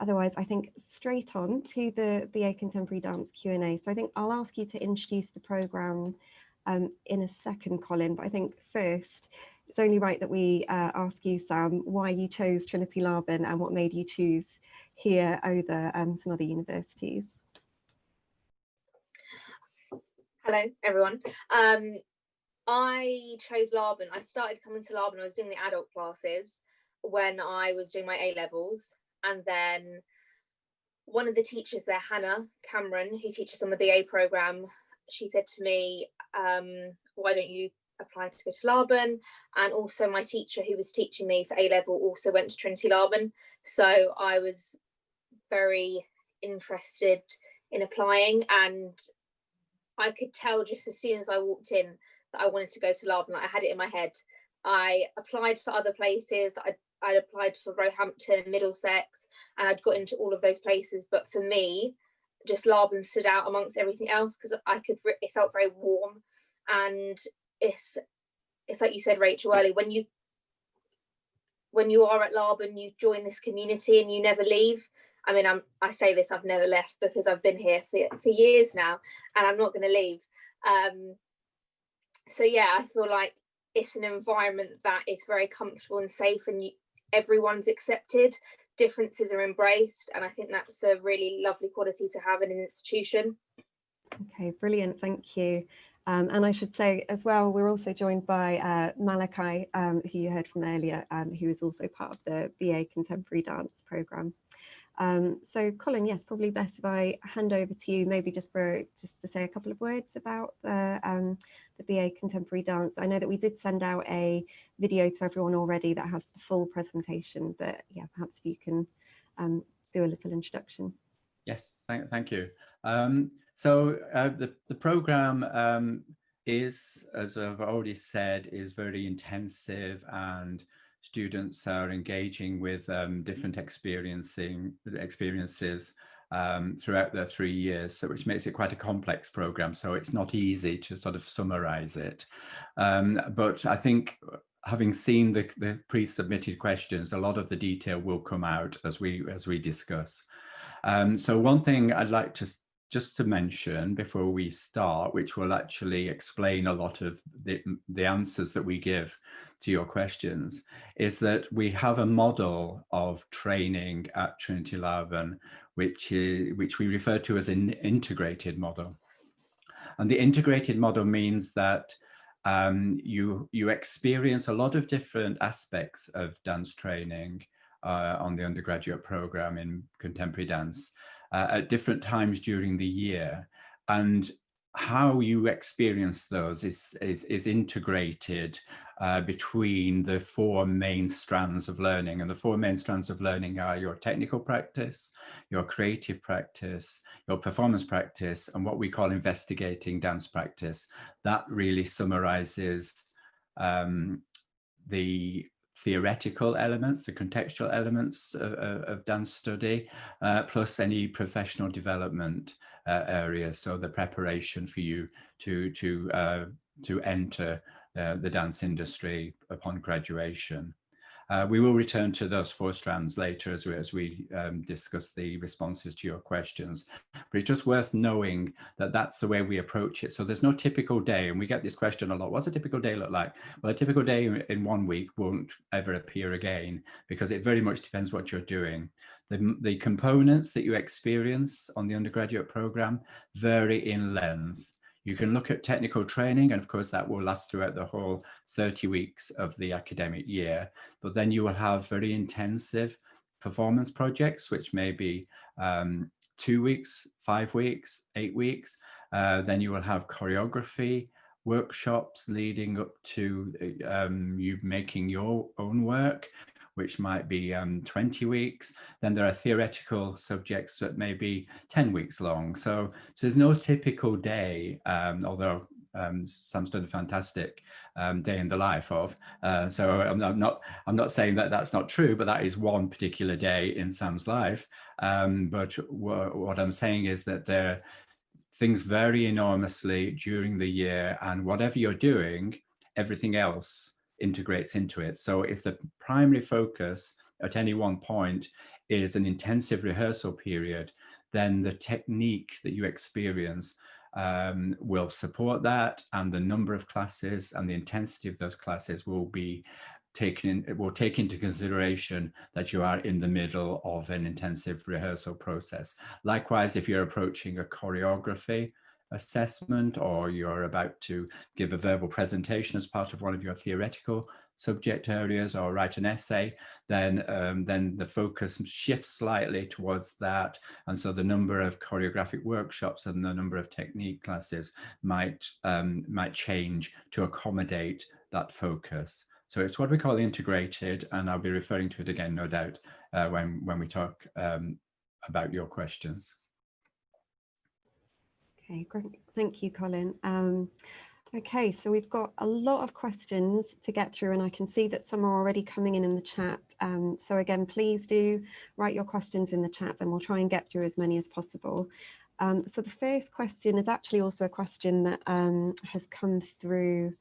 otherwise, I think straight on to the BA Contemporary Dance Q&A. So I think I'll ask you to introduce the programme in a second, Colin, but I think first, it's only right that we ask you, Sam, why you chose Trinity Laban and what made you choose here over some other universities. Hello, everyone. I chose Laban. I started coming to Laban. I was doing the adult classes when I was doing my A-levels. And then one of the teachers there, Hannah Cameron, who teaches on the BA programme, she said to me, why don't you apply to go to Laban? And also my teacher who was teaching me for A-level also went to Trinity Laban. So I was very interested in applying, and I could tell just as soon as I walked in that I wanted to go to Laban. I had it in my head. I applied for other places. I'd applied for Roehampton, Middlesex, and I'd got into all of those places. But for me, just Laban stood out amongst everything else because it felt very warm. And it's like you said, Rachel, earlier, when you are at Laban, you join this community and you never leave. I mean, I say this, I've never left because I've been here for years now and I'm not going to leave. So yeah, I feel like it's an environment that is very comfortable and safe, and everyone's accepted, differences are embraced, and I think that's a really lovely quality to have in an institution. Okay, brilliant, thank you. And I should say as well, we're also joined by Malachi, who you heard from earlier, who is also part of the BA Contemporary Dance programme. So Colin, yes, probably best if I hand over to you, maybe just to say a couple of words about the BA Contemporary Dance. I know that we did send out a video to everyone already that has the full presentation, but yeah, perhaps if you can do a little introduction. Yes, thank you. So the program is, as I've already said, is very intensive, and students are engaging with different experiences throughout their 3 years, so which makes it quite a complex program. So it's not easy to sort of summarize it. But I think, having seen the pre-submitted questions, a lot of the detail will come out as we discuss. So one thing I'd like to just to mention before we start, which will actually explain a lot of the answers that we give to your questions, is that we have a model of training at Trinity Laban, which we refer to as an integrated model. And the integrated model means that you experience a lot of different aspects of dance training on the undergraduate program in contemporary dance at different times during the year, and how you experience those is integrated between the 4 main strands of learning. And the 4 main strands of learning are your technical practice, your creative practice, your performance practice, and what we call investigating dance practice. That really summarizes the theoretical elements, the contextual elements of dance study, plus any professional development areas. So the preparation for you to enter the dance industry upon graduation. We will return to those 4 strands later as we discuss the responses to your questions. But it's just worth knowing that that's the way we approach it. So there's no typical day, and we get this question a lot. What's a typical day look like? Well, a typical day in 1 week won't ever appear again, because it very much depends what you're doing. The components that you experience on the undergraduate program vary in length. You can look at technical training, and of course that will last throughout the whole 30 weeks of the academic year. But then you will have very intensive performance projects, which may be 2 weeks, 5 weeks, 8 weeks. Then you will have choreography workshops leading up to you making your own work, which might be 20 weeks. Then there are theoretical subjects that may be 10 weeks long. So there's no typical day, although Sam's done a fantastic day in the life of. So I'm not saying that that's not true, but that is one particular day in Sam's life. But what I'm saying is that things vary enormously during the year, and whatever you're doing, everything else integrates into it. So if the primary focus at any one point is an intensive rehearsal period, then the technique that you experience will support that, and the number of classes and the intensity of those classes will be it will take into consideration that you are in the middle of an intensive rehearsal process. Likewise, if you're approaching a choreography assessment, or you're about to give a verbal presentation as part of one of your theoretical subject areas, or write an essay, then the focus shifts slightly towards that. And so the number of choreographic workshops and the number of technique classes might change to accommodate that focus. So it's what we call integrated, and I'll be referring to it again, no doubt, when we talk about your questions. Okay, great. Thank you, Colin. Okay, so we've got a lot of questions to get through, and I can see that some are already coming in the chat. So again, please do write your questions in the chat, and we'll try and get through as many as possible. So the first question is actually also a question that has come through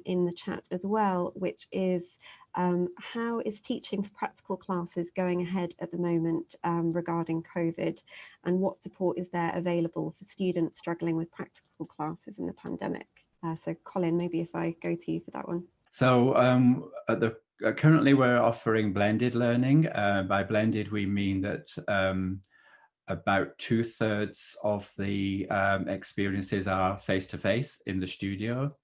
in the chat as well, which is how is teaching for practical classes going ahead at the moment regarding COVID, and what support is there available for students struggling with practical classes in the pandemic? So Colin, maybe if I go to you for that one. So currently we're offering blended learning. By blended, we mean that about 2/3 of the experiences are face-to-face in the studio,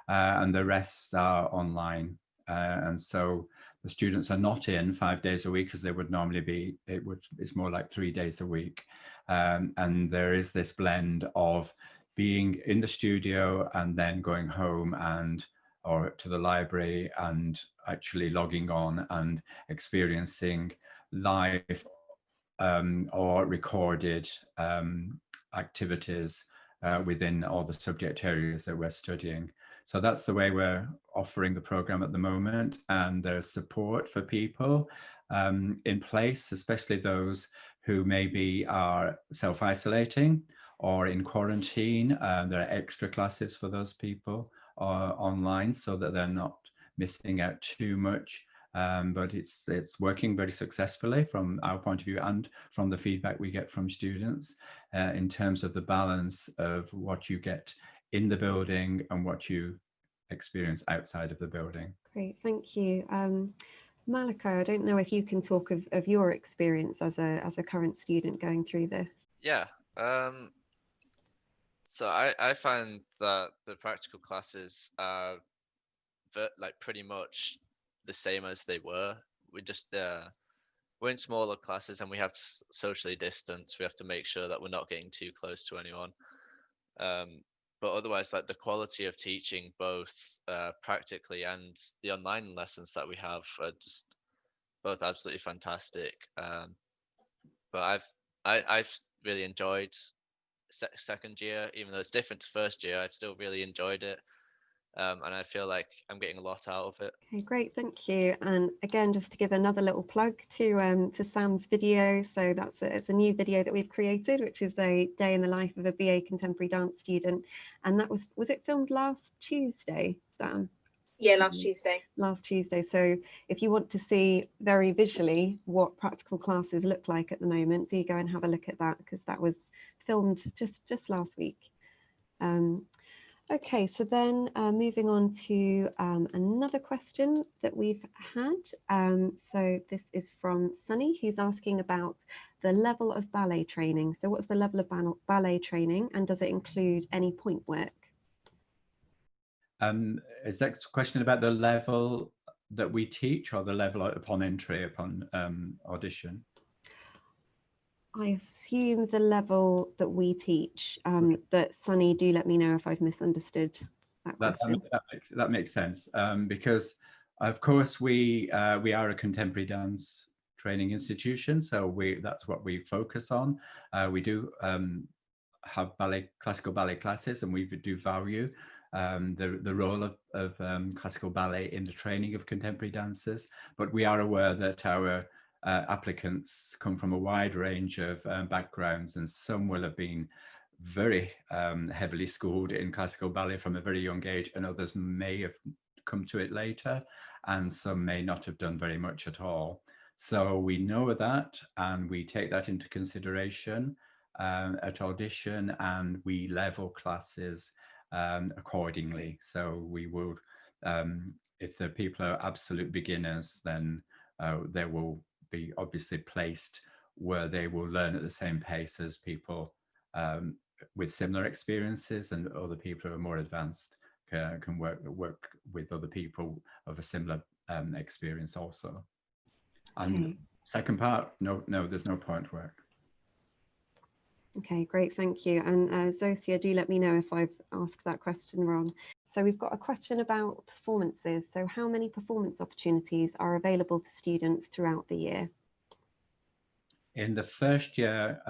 and the rest are online. And so the students are not in 5 days a week as they would normally be. It's more like 3 days a week. And there is this blend of being in the studio and then going home or to the library and actually logging on and experiencing live or recorded activities within all the subject areas that we're studying. So that's the way we're offering the program at the moment, and there's support for people in place, especially those who maybe are self-isolating or in quarantine. There are extra classes for those people online so that they're not missing out too much. But it's working very successfully from our point of view and from the feedback we get from students in terms of the balance of what you get in the building and what you experience outside of the building. Great, thank you. Malachi, I don't know if you can talk of your experience as a current student going through this. Yeah, so I find that the practical classes are like pretty much the same as they were. We just we're in smaller classes and we have to socially distance. We have to make sure that we're not getting too close to anyone. But otherwise, like the quality of teaching, both practically and the online lessons that we have, are just both absolutely fantastic. But I've really enjoyed second year, even though it's different to first year. I've still really enjoyed it. And I feel like I'm getting a lot out of it. Okay, great, thank you. And again, just to give another little plug to Sam's video. So it's a new video that we've created, which is a day in the life of a BA Contemporary Dance student. And that was it filmed last Tuesday, Sam? Yeah, last Tuesday. Last Tuesday. So if you want to see very visually what practical classes look like at the moment, do go and have a look at that, because that was filmed just last week. Okay, so then moving on to another question that we've had. So this is from Sunny, who's asking about the level of ballet training. So what's the level of ballet training, and does it include any point work? Is that a question about the level that we teach, or the level upon entry, upon audition? I assume the level that we teach, but Sunny, do let me know if I've misunderstood that question. That makes sense, because of course we are a contemporary dance training institution, so that's what we focus on. We do have classical ballet classes, and we do value the role of classical ballet in the training of contemporary dancers, but we are aware that our applicants come from a wide range of backgrounds, and some will have been very heavily schooled in classical ballet from a very young age, and others may have come to it later, and some may not have done very much at all. So we know that, and we take that into consideration at audition, and we level classes accordingly. So we will, if the people are absolute beginners, then they will be obviously placed where they will learn at the same pace as people with similar experiences, and other people who are more advanced can work with other people of a similar experience also. And Okay. second part, no, there's no point work. Okay, great, thank you. And Zosia, do let me know if I've asked that question wrong. So we've got a question about performances. So how many performance opportunities are available to students throughout the year? In the first year,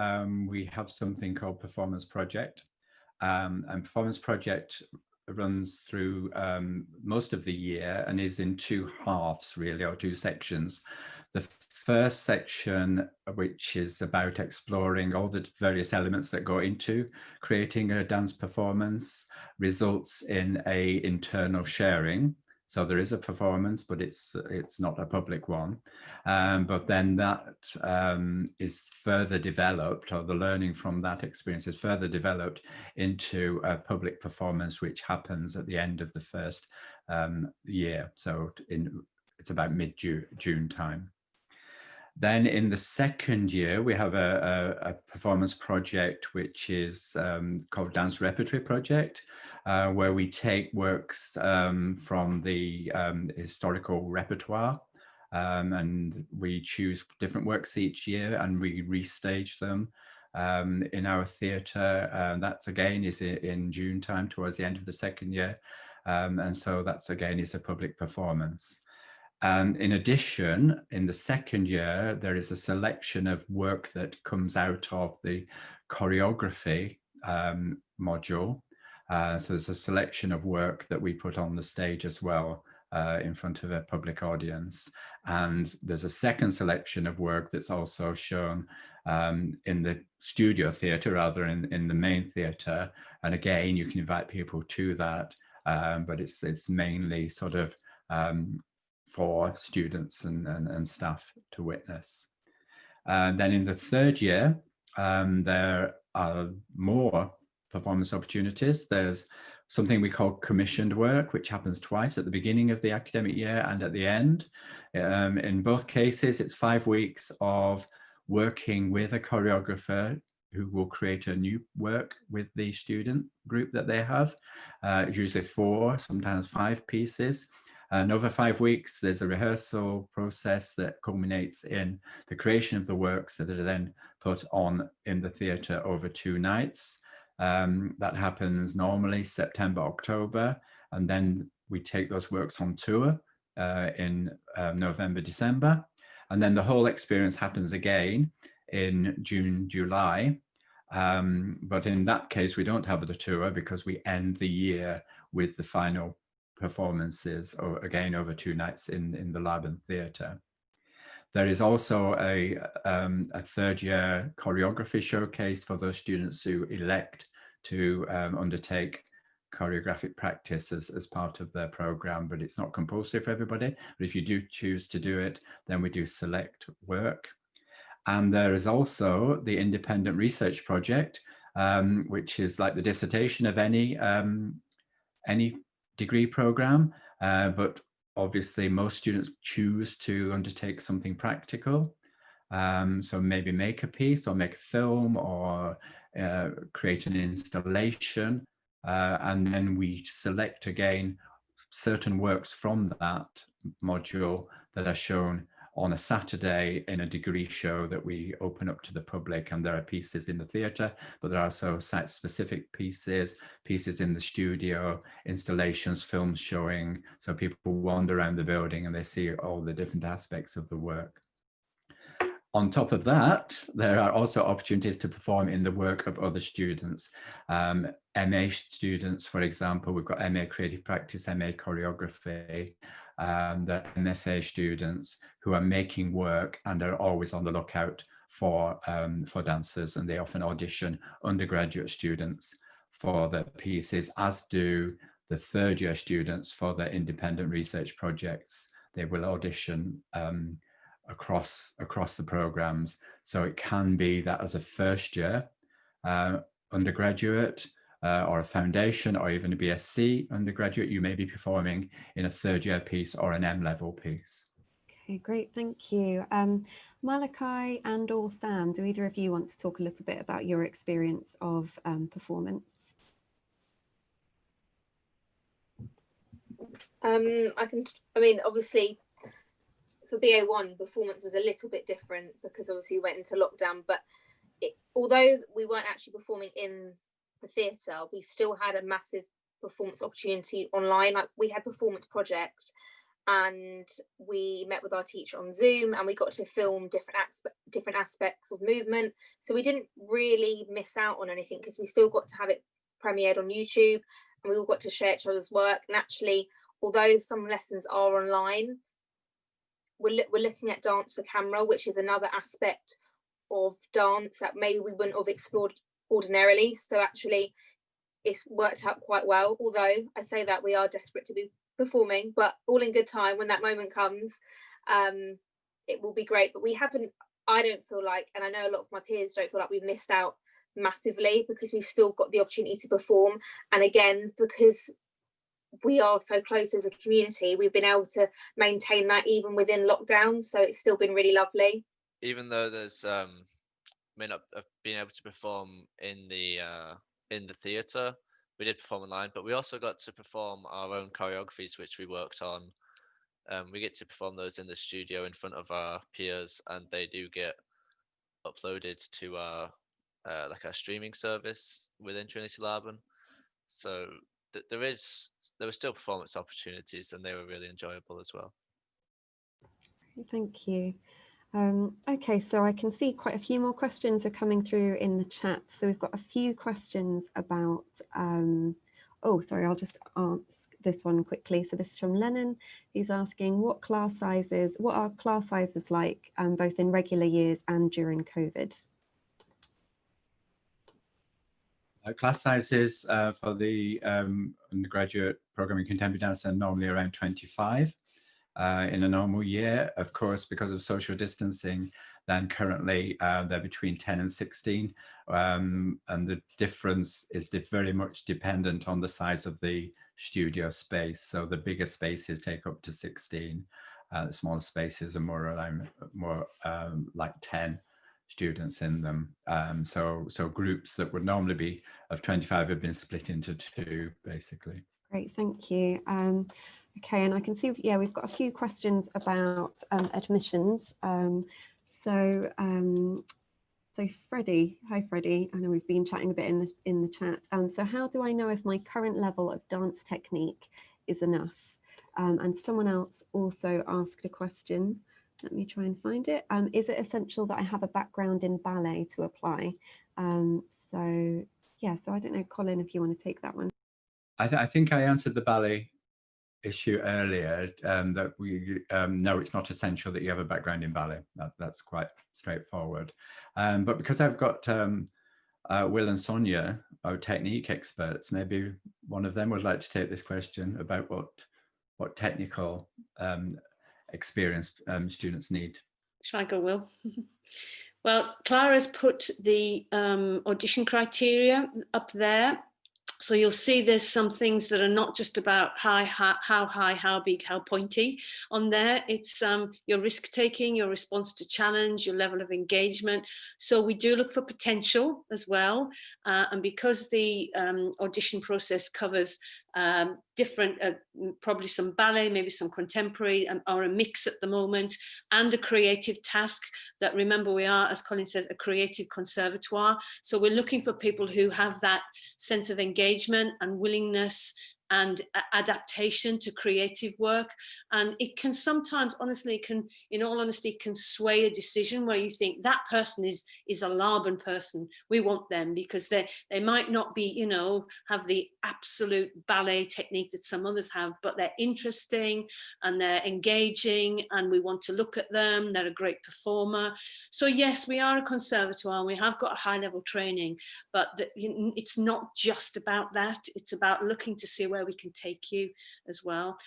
we have something called Performance Project. And Performance Project runs through most of the year and is in two halves, really, or two sections. The first section, which is about exploring all the various elements that go into creating a dance performance, results in an internal sharing. So there is a performance, but it's not a public one. But then that is further developed, or the learning from that experience is further developed into a public performance, which happens at the end of the first year. So it's about mid-June time. Then in the second year, we have a performance project, which is called Dance Repertory Project, where we take works from the historical repertoire, and we choose different works each year and we restage them in our theatre. That again is in June time, towards the end of the second year. And so that's again is a public performance. And in addition, in the second year, there is a selection of work that comes out of the choreography module. So there's a selection of work that we put on the stage as well in front of a public audience. And there's a second selection of work that's also shown in the studio theatre rather in the main theatre. And again, you can invite people to that, but it's mainly sort of for students and staff to witness. And then in the third year, there are more performance opportunities. There's something we call commissioned work, which happens twice, at the beginning of the academic year and at the end. In both cases, it's 5 weeks of working with a choreographer who will create a new work with the student group that they have, usually 4, sometimes 5 pieces. And over 5 weeks, there's a rehearsal process that culminates in the creation of the works that are then put on in the theatre over 2 nights. That happens normally September, October, and then we take those works on tour in November, December. And then the whole experience happens again in June, July. But in that case, we don't have the tour because we end the year with the final performances, or again over 2 nights in the Laban Theatre. There is also a third year choreography showcase for those students who elect to undertake choreographic practice as part of their program, but it's not compulsory for everybody. But if you do choose to do it, then we do select work. And there is also the independent research project, which is like the dissertation of any degree program, but obviously most students choose to undertake something practical. So maybe make a piece or make a film or create an installation. And then we select again certain works from that module that are shown on a Saturday in a degree show that we open up to the public. And there are pieces in the theatre, but there are also site-specific pieces in the studio, installations, films showing. So people wander around the building and they see all the different aspects of the work. On top of that, there are also opportunities to perform in the work of other students. MA students, for example, we've got MA Creative Practice, MA Choreography, the MFA students who are making work and are always on the lookout for dancers, and they often audition undergraduate students for the pieces, as do the third year students for their independent research projects. They will audition across the programs. So it can be that as a first year undergraduate or a foundation or even a BSc undergraduate, you may be performing in a third year piece or an M-level piece. Okay, great, thank you. Malachi and or Sam, do either of you want to talk a little bit about your experience of performance? I mean, obviously for BA1, performance was a little bit different because obviously we went into lockdown, but although we weren't actually performing in the theatre, we still had a massive performance opportunity online. Like, we had performance projects and we met with our teacher on Zoom and we got to film different aspects of movement. So we didn't really miss out on anything because we still got to have it premiered on YouTube and we all got to share each other's work. And actually, although some lessons are online, we're looking at dance for camera, which is another aspect of dance that maybe we wouldn't have explored ordinarily. So actually it's worked out quite well, although I say that we are desperate to be performing, but all in good time. When that moment comes, it will be great. But we haven't, I don't feel like, and I know a lot of my peers don't feel like we've missed out massively because we've still got the opportunity to perform. And again, because we are so close as a community, we've been able to maintain that even within lockdown. So it's still been really lovely. Even though there's may not have been able to perform in the theatre, we did perform online, but we also got to perform our own choreographies, which we worked on. We get to perform those in the studio in front of our peers, and they do get uploaded to our like our streaming service within Trinity Laban. So there were still performance opportunities, and they were really enjoyable as well. Thank you. Okay, so I can see quite a few more questions are coming through in the chat. So we've got a few questions about, oh, sorry, I'll just ask this one quickly. So this is from Lennon. He's asking, what are class sizes like, both in regular years and during COVID? Class sizes for the undergraduate program in contemporary dance are normally around 25. In a normal year, of course, because of social distancing, then currently they're between 10 and 16. And the difference is very much dependent on the size of the studio space. So the bigger spaces take up to 16. The smaller spaces are more like 10 students in them. So groups that would normally be of 25 have been split into 2, basically. Great, thank you. Okay, and I can see, yeah, we've got a few questions about admissions. So Freddie, hi Freddie, I know we've been chatting a bit in the chat. So how do I know if my current level of dance technique is enough? And someone else also asked a question. Let me try and find it. Is it essential that I have a background in ballet to apply? So yeah, so I don't know, Colin, if you want to take that one. I think I answered the ballet issue earlier, that we no, it's not essential that you have a background in ballet. That's quite straightforward. But because I've got Will and Sonia, our technique experts, maybe one of them would like to take this question about what technical experience students need. Shall I go, Will? Well, Clara's put the audition criteria up there. So you'll see there's some things that are not just about how high, how big, how pointy on there. It's your risk taking, your response to challenge, your level of engagement. So we do look for potential as well. And because the audition process covers different, probably some ballet, maybe some contemporary, or a mix at the moment, and a creative task that, remember, we are, as Colin says, a creative conservatoire. So we're looking for people who have that sense of engagement and willingness and adaptation to creative work. And it can sometimes, honestly, in all honesty, can sway a decision where you think that person is a Laban person. We want them because they might not be, you know, have the absolute ballet technique that some others have, but they're interesting and they're engaging and we want to look at them. They're a great performer. So yes, we are a conservatoire and we have got a high level training, but it's not just about that. It's about looking to see where we can take you as well.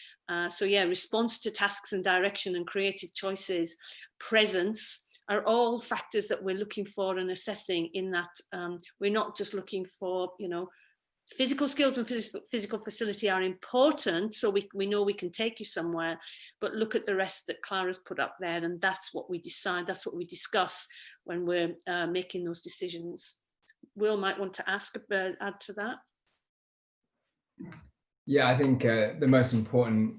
So yeah, response to tasks and direction and creative choices, presence, are all factors that we're looking for and assessing in that. We're not just looking for, you know, physical skills and physical facility are important, so we know we can take you somewhere, but look at the rest that Clara's put up there, and that's what we decide, that's what we discuss when we're making those decisions. Will might want to add to that. Yeah, I think the most important,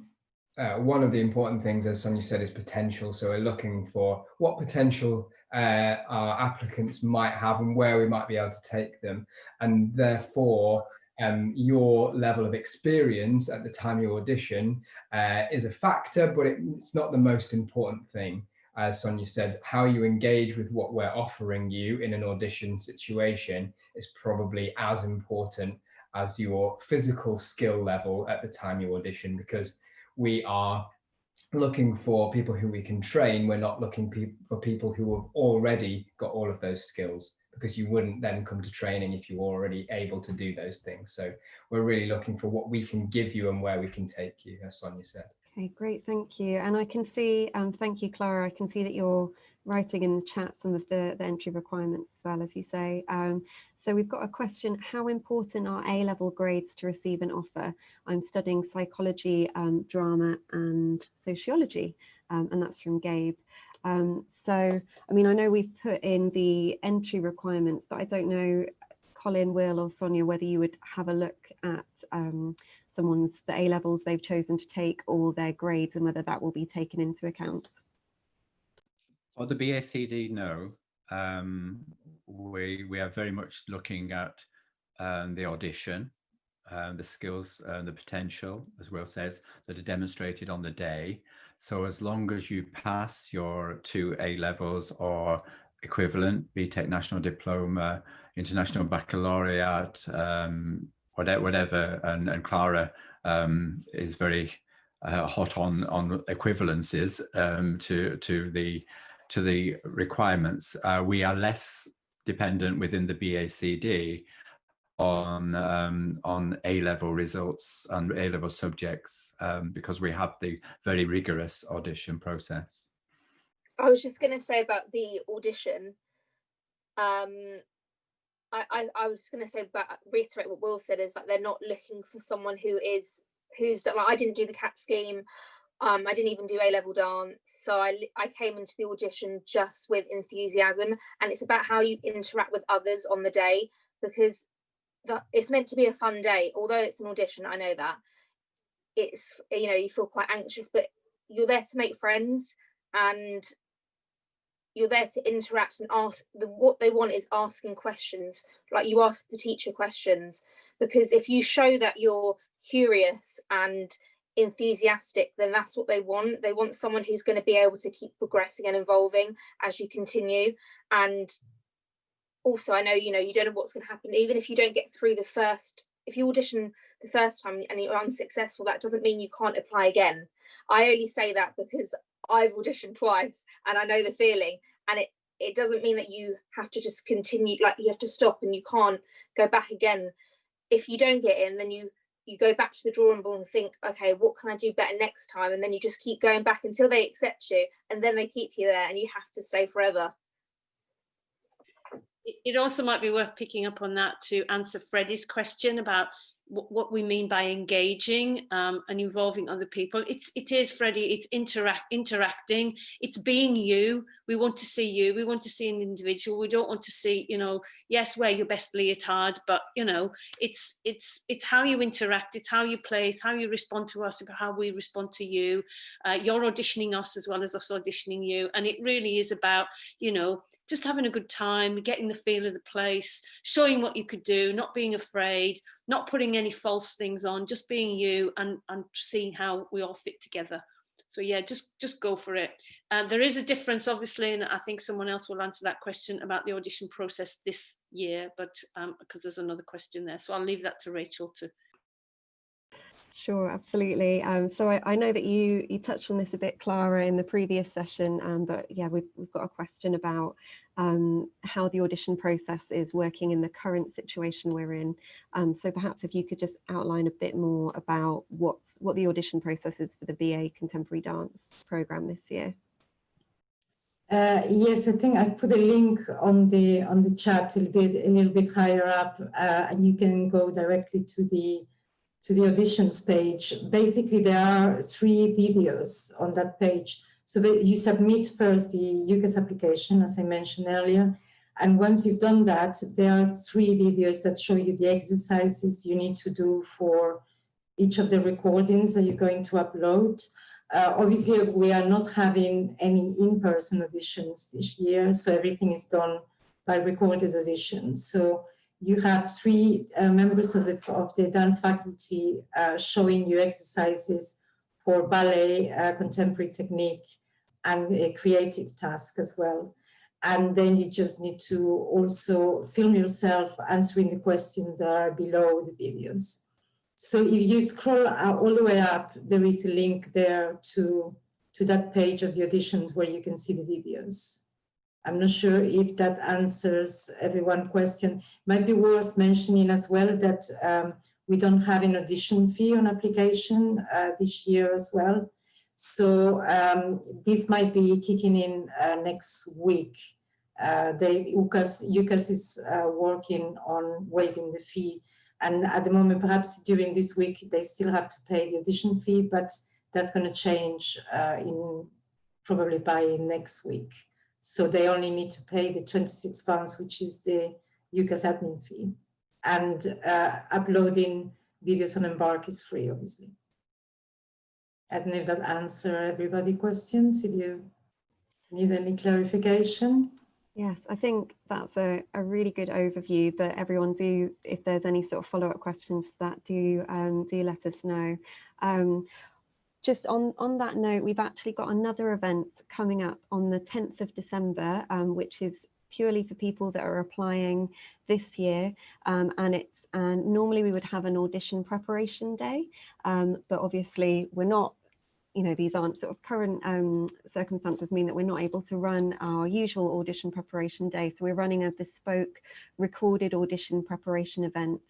one of the important things, as Sonia said, is potential. So we're looking for what potential our applicants might have and where we might be able to take them. And therefore, your level of experience at the time you audition is a factor, but it's not the most important thing. As Sonia said, how you engage with what we're offering you in an audition situation is probably as important as your physical skill level at the time you audition, because we are looking for people who we can train. We're not looking for people who have already got all of those skills, because you wouldn't then come to training if you're already able to do those things. So we're really looking for what we can give you and where we can take you, as Sonia said. Okay, great, thank you. And I can see, thank you, Clara, I can see that you're writing in the chat some of the entry requirements as well, as you say. So we've got a question: how important are A-level grades to receive an offer? I'm studying psychology, drama and sociology, and that's from Gabe. So, I mean, I know we've put in the entry requirements, but I don't know, Colin, Will or Sonia, whether you would have a look at someone's, the A-levels they've chosen to take or their grades, and whether that will be taken into account. For the BACD, no. We are very much looking at the audition, the skills and the potential, as Will says, that are demonstrated on the day. So as long as you pass your 2 A-levels or equivalent, BTEC National Diploma, International Baccalaureate, whatever, and Clara is very hot on equivalences to the requirements. We are less dependent within the BACD on A-level results and A-level subjects, because we have the very rigorous audition process. I was just going to say about the audition. I was just going to say, but reiterate what Will said, is that they're not looking for someone who's done. Like, I didn't do the CAT scheme. I didn't even do A-level dance. So I came into the audition just with enthusiasm, and it's about how you interact with others on the day, because it's meant to be a fun day. Although it's an audition, I know that it's, you know, you feel quite anxious, but you're there to make friends and you're there to interact and ask. What they want is asking questions, like you ask the teacher questions, because if you show that you're curious and enthusiastic, then that's what they want. They want someone who's going to be able to keep progressing and evolving as you continue. And also, I know, you know, you don't know what's going to happen. Even if you don't get through if you audition the first time and you're unsuccessful, that doesn't mean you can't apply again. I only say that because I've auditioned twice and I know the feeling, and it doesn't mean that you have to just continue, like you have to stop and you can't go back again. If you don't get in, then you go back to the drawing board and think, okay, what can I do better next time? And then you just keep going back until they accept you, and then they keep you there and you have to stay forever. It also might be worth picking up on that to answer Freddie's question about what we mean by engaging and involving other people. It is, Freddie, it's interacting, it's being you. We want to see you, we want to see an individual. We don't want to see, you know, yes, wear your best leotard, but you know, it's how you interact, it's how you play, it's how you respond to us, how we respond to you. You're auditioning us as well as us auditioning you, and it really is about, you know, just having a good time, getting the feel of the place, showing what you could do, not being afraid, not putting any false things on, just being you, and seeing how we all fit together. So yeah, just go for it. There is a difference, obviously, and I think someone else will answer that question about the audition process this year, but because there's another question there, so I'll leave that to Rachel to. Sure, absolutely. So I know that you touched on this a bit, Clara, in the previous session, but yeah, we've got a question about how the audition process is working in the current situation we're in. So perhaps if you could just outline a bit more about what the audition process is for the BA Contemporary Dance program this year. Yes, I think I put a link on the chat a little bit higher up, and you can go directly to the auditions page. Basically, there are 3 videos on that page. So you submit first the UCAS application, as I mentioned earlier. And once you've done that, there are 3 videos that show you the exercises you need to do for each of the recordings that you're going to upload. Obviously, we are not having any in-person auditions this year, so everything is done by recorded auditions. So you have 3 members of the dance faculty showing you exercises for ballet, contemporary technique, and a creative task as well. And then you just need to also film yourself answering the questions that are below the videos. So if you scroll all the way up, there is a link there to that page of the auditions where you can see the videos. I'm not sure if that answers everyone's question. Might be worth mentioning as well that we don't have an audition fee on application this year as well. So this might be kicking in next week. UCAS is working on waiving the fee. And at the moment, perhaps during this week, they still have to pay the audition fee, but that's going to change probably by next week. So they only need to pay the £26, which is the UCAS admin fee. And uploading videos on Embark is free, obviously. I don't know if that answers everybody's questions, if you need any clarification. Yes, I think that's a really good overview, but everyone if there's any sort of follow-up questions to that, do let us know. Just on that note, we've actually got another event coming up on the 10th of December, which is purely for people that are applying this year. And normally we would have an audition preparation day, but obviously we're not, these aren't sort of current circumstances mean that we're not able to run our usual audition preparation day. So we're running a bespoke recorded audition preparation event.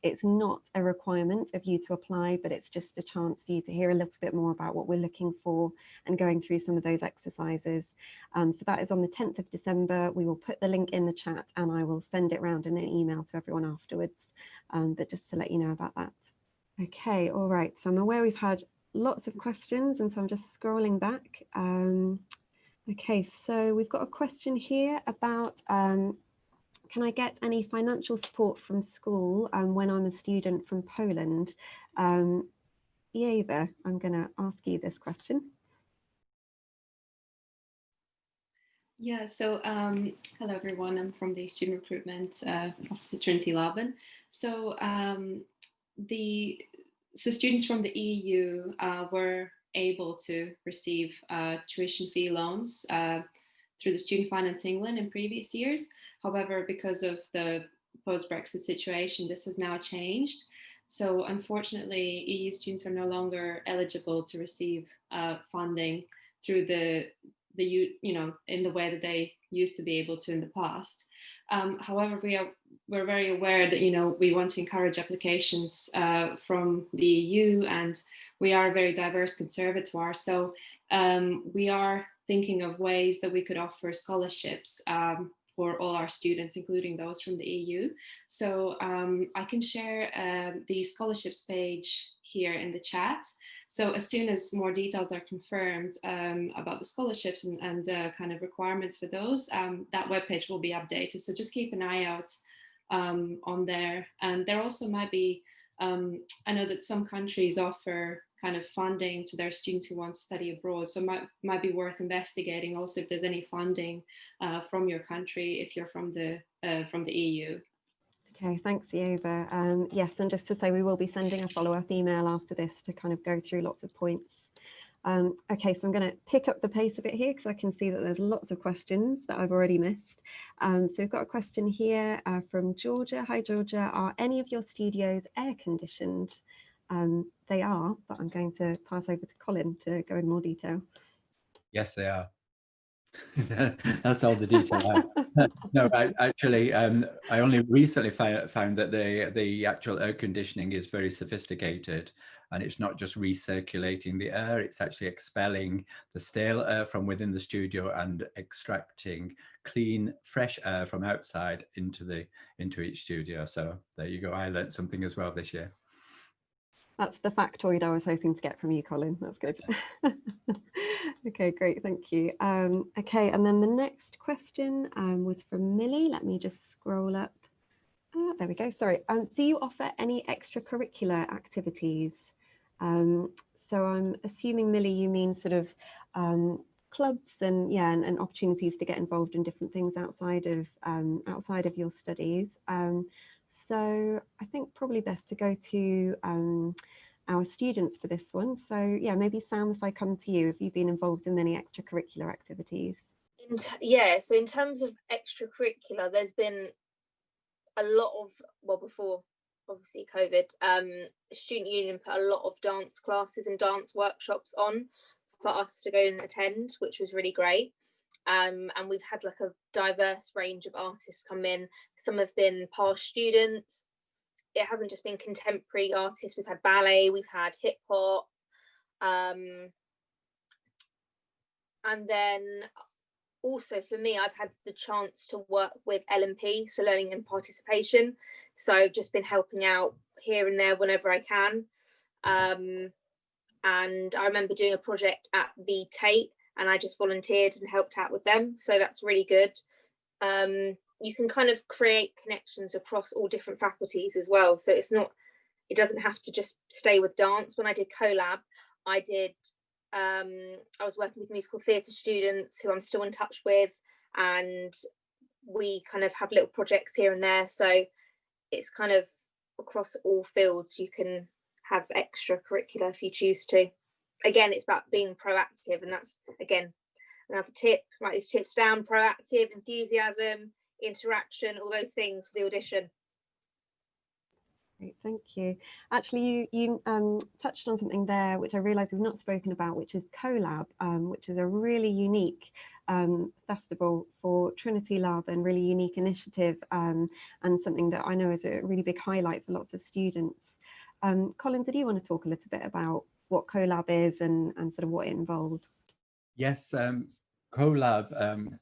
It's not a requirement of you to apply, but it's just a chance for you to hear a little bit more about what we're looking for and going through some of those exercises. So that is on the 10th of December. We will put the link in the chat and I will send it around in an email to everyone afterwards, but just to let you know about that. Okay, all right. So I'm aware we've had lots of questions, and so I'm just scrolling back. Okay, so we've got a question here about can I get any financial support from school when I'm a student from Poland? Eva, I'm going to ask you this question. Yeah, so hello everyone, I'm from the student recruitment office at Trinity Laban. So students from the EU were able to receive tuition fee loans through the Student Finance England in previous years. However, because of the post-Brexit situation, this has now changed. So unfortunately, EU students are no longer eligible to receive funding through in the way that they used to be able to in the past. However, we're very aware that we want to encourage applications from the EU, and we are a very diverse conservatoire. So we are thinking of ways that we could offer scholarships for all our students, including those from the EU. So I can share the scholarships page here in the chat. So as soon as more details are confirmed about the scholarships and kind of requirements for those, that webpage will be updated. So just keep an eye out on there. And there also might be, I know that some countries offer kind of funding to their students who want to study abroad. So might be worth investigating also if there's any funding from your country if you're from the EU. Okay, thanks, Eva. Yes, and just to say, we will be sending a follow-up email after this to kind of go through lots of points. Okay, so I'm going to pick up the pace a bit here because I can see that there's lots of questions that I've already missed. So we've got a question here from Georgia. Hi, Georgia. Are any of your studios air-conditioned? they are, but I'm going to pass over to Colin to go in more detail. Yes, they are. That's all the detail. No, actually, I only recently found that the actual air conditioning is very sophisticated, and it's not just recirculating the air, it's actually expelling the stale air from within the studio and extracting clean, fresh air from outside into each studio. So there you go. I learned something as well this year. That's the factoid I was hoping to get from you, Colin. That's good. Okay, great, thank you. Okay, and then the next question was from Millie. Let me just scroll up. There we go, sorry. Do you offer any extracurricular activities? So I'm assuming, Millie, you mean sort of clubs and yeah, and opportunities to get involved in different things outside of your studies. So I think probably best to go to our students for this one. So yeah, maybe Sam, if I come to you, have you been involved in any extracurricular activities? Yeah, so in terms of extracurricular, there's been a lot of, well, before obviously COVID, Student Union put a lot of dance classes and dance workshops on for us to go and attend, which was really great. And we've had like a diverse range of artists come in. Some have been past students. It hasn't just been contemporary artists. We've had ballet, we've had hip hop. And then also for me, I've had the chance to work with L&P, so learning and participation. So I've just been helping out here and there whenever I can. And I remember doing a project at the Tate, and I just volunteered and helped out with them. So that's really good. You can kind of create connections across all different faculties as well. So it doesn't have to just stay with dance. When I did collab, I was working with musical theatre students who I'm still in touch with, and we kind of have little projects here and there. So it's kind of across all fields. You can have extracurricular if you choose to. Again, it's about being proactive, and that's, again, another tip. Write these tips down: proactive, enthusiasm, interaction, all those things for the audition. Great, thank you. Actually, you touched on something there which I realised we've not spoken about, which is Collab, which is a really unique festival for Trinity Laban, really unique initiative, and something that I know is a really big highlight for lots of students. Colin, did you want to talk a little bit about what Collab is and sort of what it involves? Yes, Collab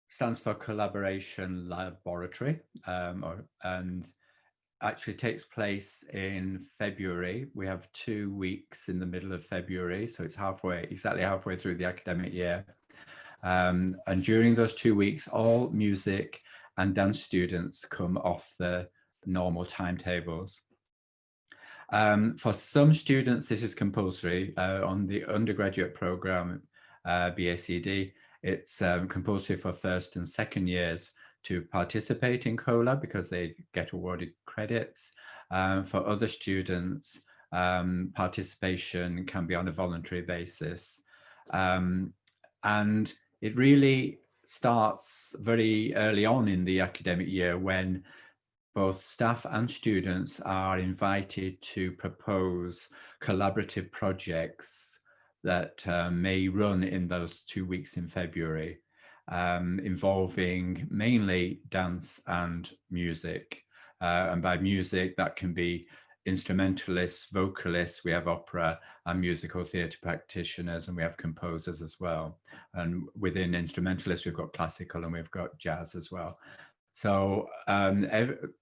stands for Collaboration Laboratory, and actually takes place in February. We have 2 weeks in the middle of February, so it's exactly halfway through the academic year. And during those 2 weeks, all music and dance students come off the normal timetables. For some students, this is compulsory. On the undergraduate program, BACD, it's compulsory for first and second years to participate in Collab because they get awarded credits. For other students, participation can be on a voluntary basis. And it really starts very early on in the academic year when both staff and students are invited to propose collaborative projects that may run in those 2 weeks in February, involving mainly dance and music. And by music, that can be instrumentalists, vocalists, we have opera and musical theatre practitioners, and we have composers as well. And within instrumentalists, we've got classical and we've got jazz as well. So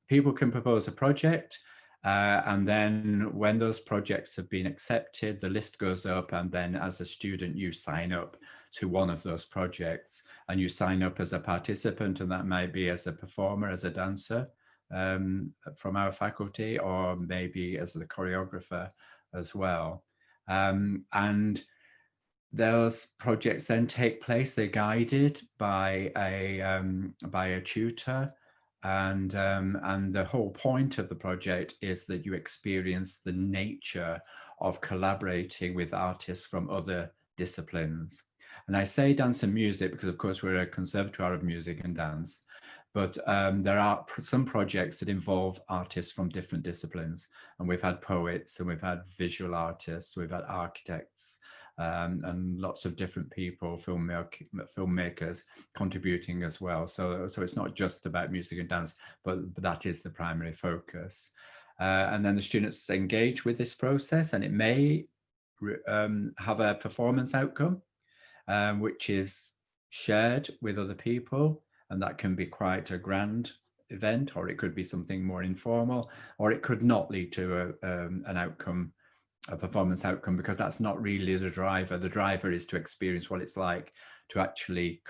people can propose a project, and then when those projects have been accepted, the list goes up, and then as a student, you sign up to one of those projects, and you sign up as a participant, and that might be as a performer, as a dancer from our faculty, or maybe as the choreographer as well. And those projects then take place. They're guided by a tutor, and the whole point of the project is that you experience the nature of collaborating with artists from other disciplines. And I say dance and music because, of course, we're a conservatoire of music and dance, but there are some projects that involve artists from different disciplines, and we've had poets and we've had visual artists, we've had architects, and lots of different people, filmmakers contributing as well. So it's not just about music and dance, but that is the primary focus. And then the students engage with this process, and it may have a performance outcome, which is shared with other people, and that can be quite a grand event, or it could be something more informal, or it could not lead to an outcome, a performance outcome, because that's not really the driver. The driver is to experience what it's like to actually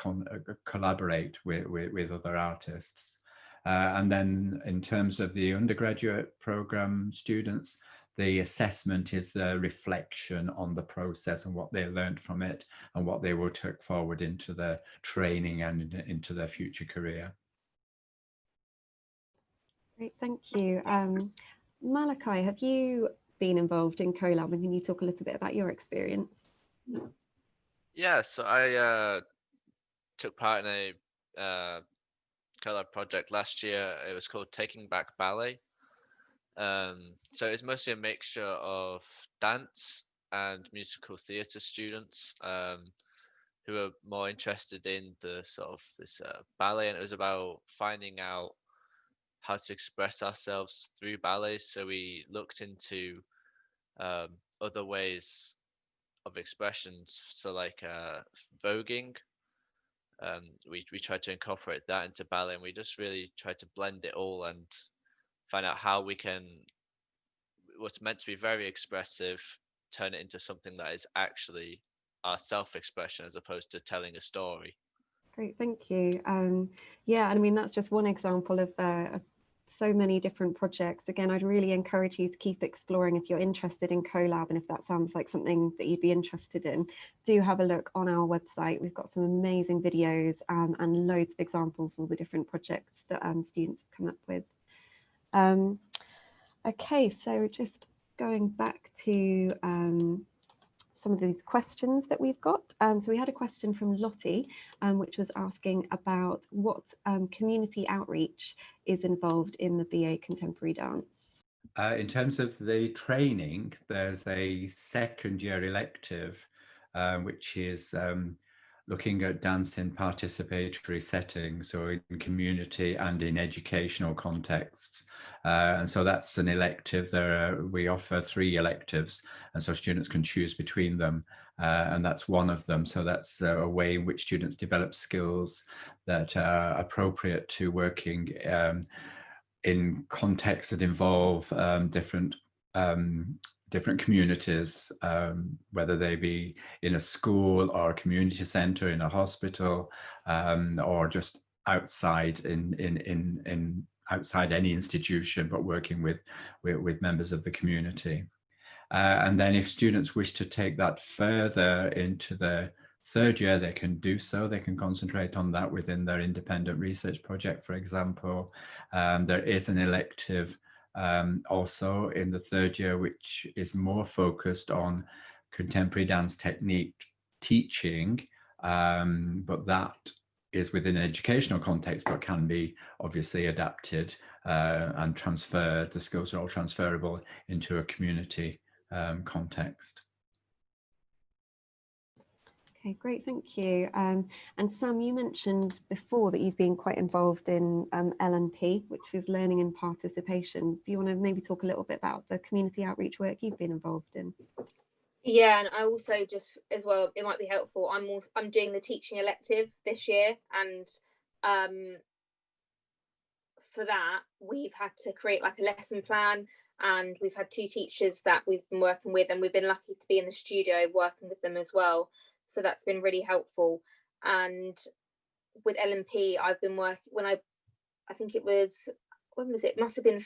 collaborate with other artists. And then in terms of the undergraduate program students, the assessment is the reflection on the process and what they learned from it and what they will take forward into their training and into their future career. Great, thank you. Malachi, have you been involved in CoLab, and can you talk a little bit about your experience? Yeah, so I took part in a CoLab project last year. It was called Taking Back Ballet. So it's mostly a mixture of dance and musical theatre students who are more interested in the sort of this ballet, and it was about finding out how to express ourselves through ballet. So we looked into other ways of expressions, so like voguing. We tried to incorporate that into ballet, and we just really tried to blend it all and find out how we can, what's meant to be very expressive, turn it into something that is actually our self-expression as opposed to telling a story. Great, thank you. Yeah, I mean, that's just one example of so many different projects. Again, I'd really encourage you to keep exploring if you're interested in CoLab, and if that sounds like something that you'd be interested in, do have a look on our website. We've got some amazing videos and loads of examples of all the different projects that students have come up with. Okay, so just going back to some of these questions that we've got. So we had a question from Lottie, which was asking about what community outreach is involved in the BA Contemporary Dance. In terms of the training, there's a second year elective, which is looking at dance in participatory settings, so in community and in educational contexts. And so that's an elective. We offer 3 electives, and so students can choose between them, and that's one of them. So that's a way in which students develop skills that are appropriate to working in contexts that involve different communities, whether they be in a school or a community centre, in a hospital, or just outside outside any institution, but working with members of the community. And then if students wish to take that further into the 3rd year, they can do so. They can concentrate on that within their independent research project, for example. There is an elective also in the 3rd year, which is more focused on contemporary dance technique teaching, but that is within an educational context, but can be obviously adapted and transferred. The skills are all transferable into a community context. Okay, great, thank you. And Sam, you mentioned before that you've been quite involved in LNP, which is learning and participation. Do you want to maybe talk a little bit about the community outreach work you've been involved in? Yeah, and I also just as well, it might be helpful. I'm doing the teaching elective this year, and for that we've had to create like a lesson plan, and we've had 2 teachers that we've been working with, and we've been lucky to be in the studio working with them as well. So that's been really helpful. And with LNP, I've been working I think it was, when was it? Must have been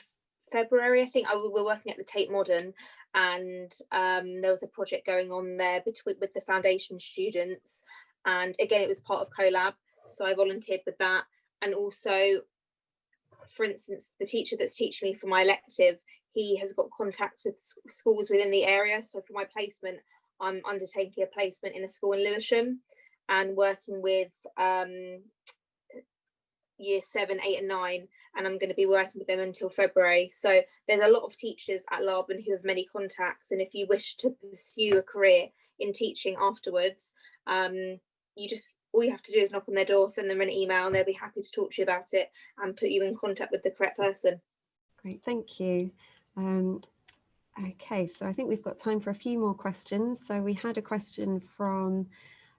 February. I think we were working at the Tate Modern, and there was a project going on there with the foundation students. And again, it was part of CoLab, so I volunteered with that. And also, for instance, the teacher that's teaching me for my elective, he has got contact with schools within the area. So for my placement, I'm undertaking a placement in a school in Lewisham and working with year 7, 8 and 9, and I'm going to be working with them until February. So there's a lot of teachers at Laban who have many contacts, and if you wish to pursue a career in teaching afterwards, all you have to do is knock on their door, send them an email, and they'll be happy to talk to you about it and put you in contact with the correct person. Great, thank you. Okay, so I think we've got time for a few more questions. So we had a question from,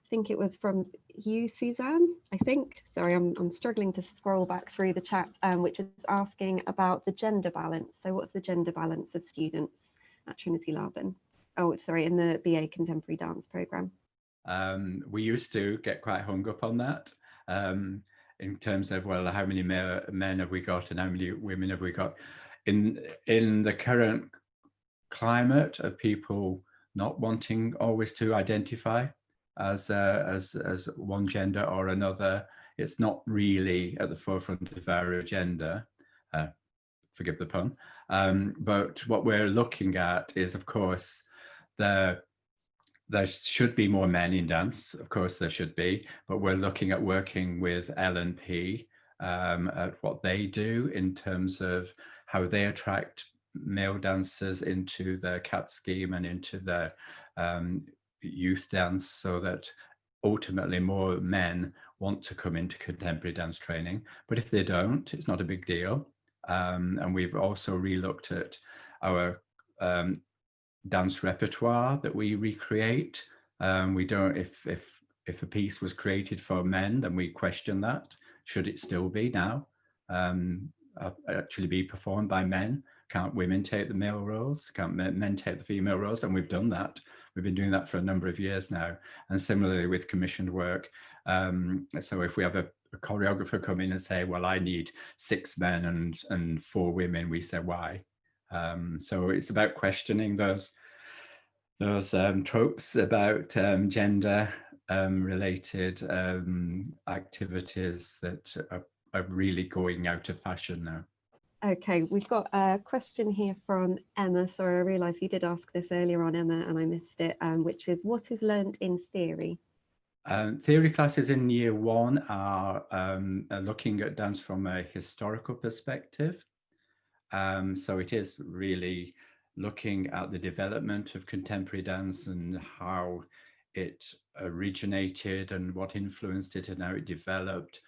I think it was from you, Suzanne, I think. Sorry, I'm struggling to scroll back through the chat, which is asking about the gender balance. So what's the gender balance of students at Trinity Laban? Oh, sorry, in the BA Contemporary Dance programme. We used to get quite hung up on that in terms of, well, how many men have we got and how many women have we got? In the current climate of people not wanting always to identify as one gender or another, it's not really at the forefront of our agenda. Forgive the pun. But what we're looking at is, of course, there should be more men in dance. Of course, there should be, but we're looking at working with L&P at what they do in terms of how they attract male dancers into the CAT scheme and into the youth dance, so that ultimately more men want to come into contemporary dance training. But if they don't, it's not a big deal. And we've also re-looked at our dance repertoire that we recreate. We don't, if a piece was created for men, then we question that. Should it still be now? Actually be performed by men? Can't women take the male roles? Can't men take the female roles? And we've done that. We've been doing that for a number of years now. And similarly with commissioned work. So if we have a choreographer come in and say, well, I need 6 men and 4 women, we say, why? So it's about questioning those tropes about gender related activities that are really going out of fashion now. Okay, we've got a question here from Emma. Sorry, I realised you did ask this earlier on, Emma, and I missed it, which is, what is learnt in theory? Theory classes in year 1 are looking at dance from a historical perspective. So it is really looking at the development of contemporary dance and how it originated and what influenced it and how it developed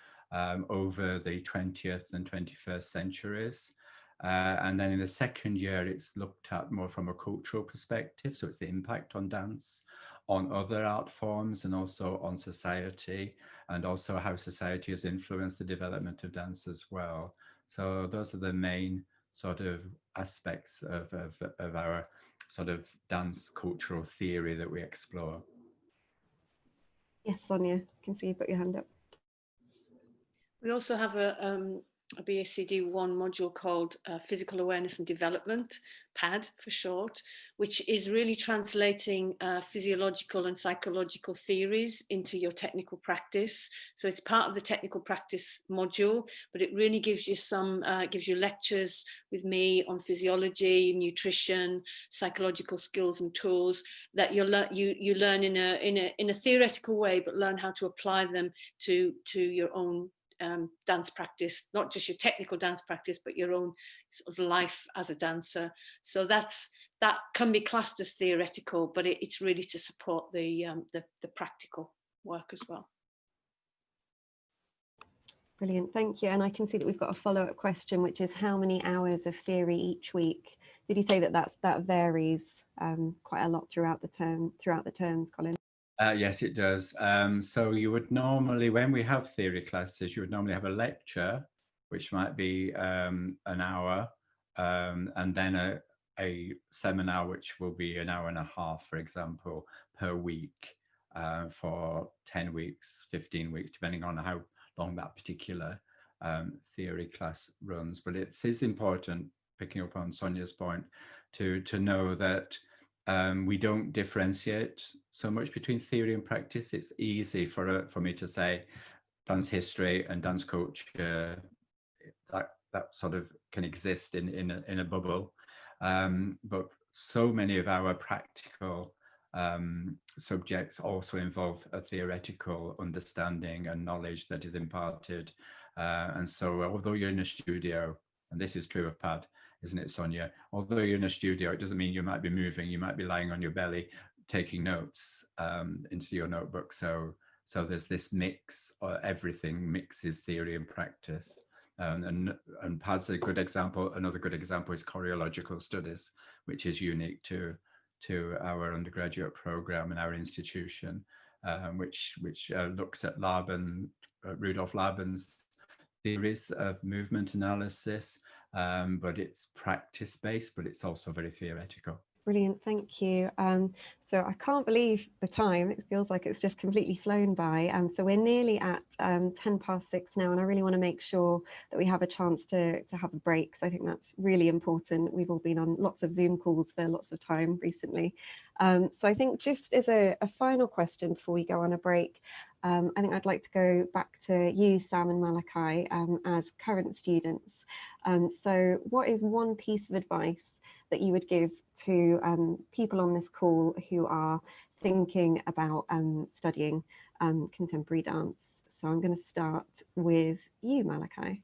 over the 20th and 21st centuries. And then in the second year, it's looked at more from a cultural perspective. So it's the impact on dance, on other art forms, and also on society, and also how society has influenced the development of dance as well. So those are the main sort of aspects of our sort of dance cultural theory that we explore. Yes, Sonia, I can see you've got your hand up. We also have a BACD 1 module called Physical Awareness and Development, PAD for short, which is really translating physiological and psychological theories into your technical practice. So it's part of the technical practice module, but it really gives you gives you lectures with me on physiology, nutrition, psychological skills and tools that you learn in a theoretical way, but learn how to apply them to your own dance practice, not just your technical dance practice, but your own sort of life as a dancer. So that can be classed as theoretical, but it's really to support the practical work as well. Brilliant, thank you. And I can see that we've got a follow-up question, which is how many hours of theory each week? Did you say that varies quite a lot throughout the terms, Colin? Yes, it does. So you would normally, when we have theory classes, you would normally have a lecture, which might be an hour, and then a seminar, which will be an hour and a half, for example, per week for 10 weeks, 15 weeks, depending on how long that particular theory class runs. But it is important, picking up on Sonia's point, to know that we don't differentiate so much between theory and practice. It's easy for me to say dance history and dance culture, that sort of can exist in a bubble. But so many of our practical subjects also involve a theoretical understanding and knowledge that is imparted And so although you're in a studio, and this is true of Pad, isn't it, Sonia? Although you're in a studio, it doesn't mean you might be moving. You might be lying on your belly, taking notes into your notebook. So there's this mix, everything mixes theory and practice. And Pad's a good example. Another good example is choreological studies, which is unique to our undergraduate program and our institution, which looks at Rudolf Laban's theories of movement analysis, but it's practice-based, but it's also very theoretical. Brilliant, thank you. So I can't believe the time. It feels like it's just completely flown by. So we're nearly at 6:10 now, and I really want to make sure that we have a chance to have a break, because I think that's really important. We've all been on lots of Zoom calls for lots of time recently. So I think just as a final question before we go on a break, I think I'd like to go back to you, Sam and Malachi, as current students. So what is one piece of advice that you would give to people on this call who are thinking about studying contemporary dance? So I'm going to start with you, Malachi.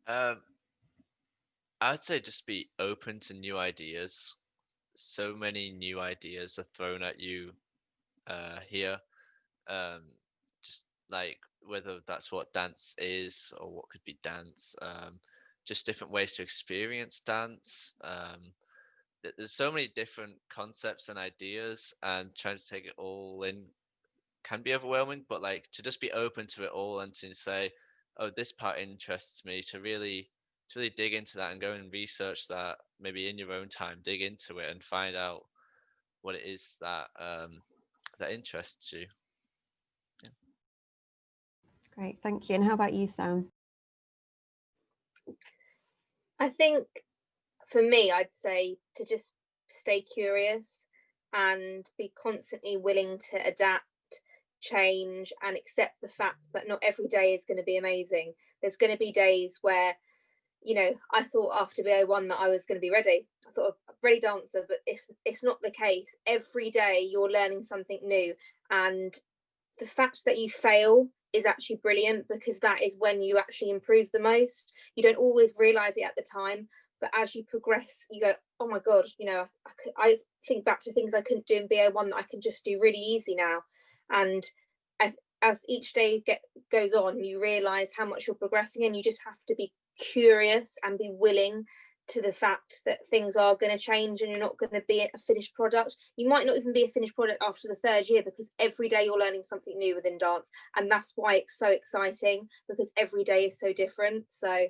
I would say just be open to new ideas. So many new ideas are thrown at you here. Just like whether that's what dance is or what could be dance. Just different ways to experience dance. There's so many different concepts and ideas, and trying to take it all in can be overwhelming, but like to just be open to it all and to say, oh, this part interests me, to really dig into that and go and research that, maybe in your own time, dig into it and find out what it is that that interests you. Yeah. Great, thank you. And how about you, Sam? I think for me, I'd say to just stay curious and be constantly willing to adapt, change, and accept the fact that not every day is going to be amazing. There's going to be days where, you know, I thought after BA1 that I was going to be ready. I thought a ready dancer, but it's not the case. Every day you're learning something new, and the fact that you fail is actually brilliant, because that is when you actually improve the most. You don't always realize it at the time, but as you progress, you go, oh my God, you know, I think back to things I couldn't do in BA1 that I can just do really easy now. And as each day goes on, you realize how much you're progressing, and you just have to be curious and be willing to the fact that things are going to change and you're not going to be a finished product. You might not even be a finished product after the third year, because every day you're learning something new within dance, and that's why it's so exciting, because every day is so different. So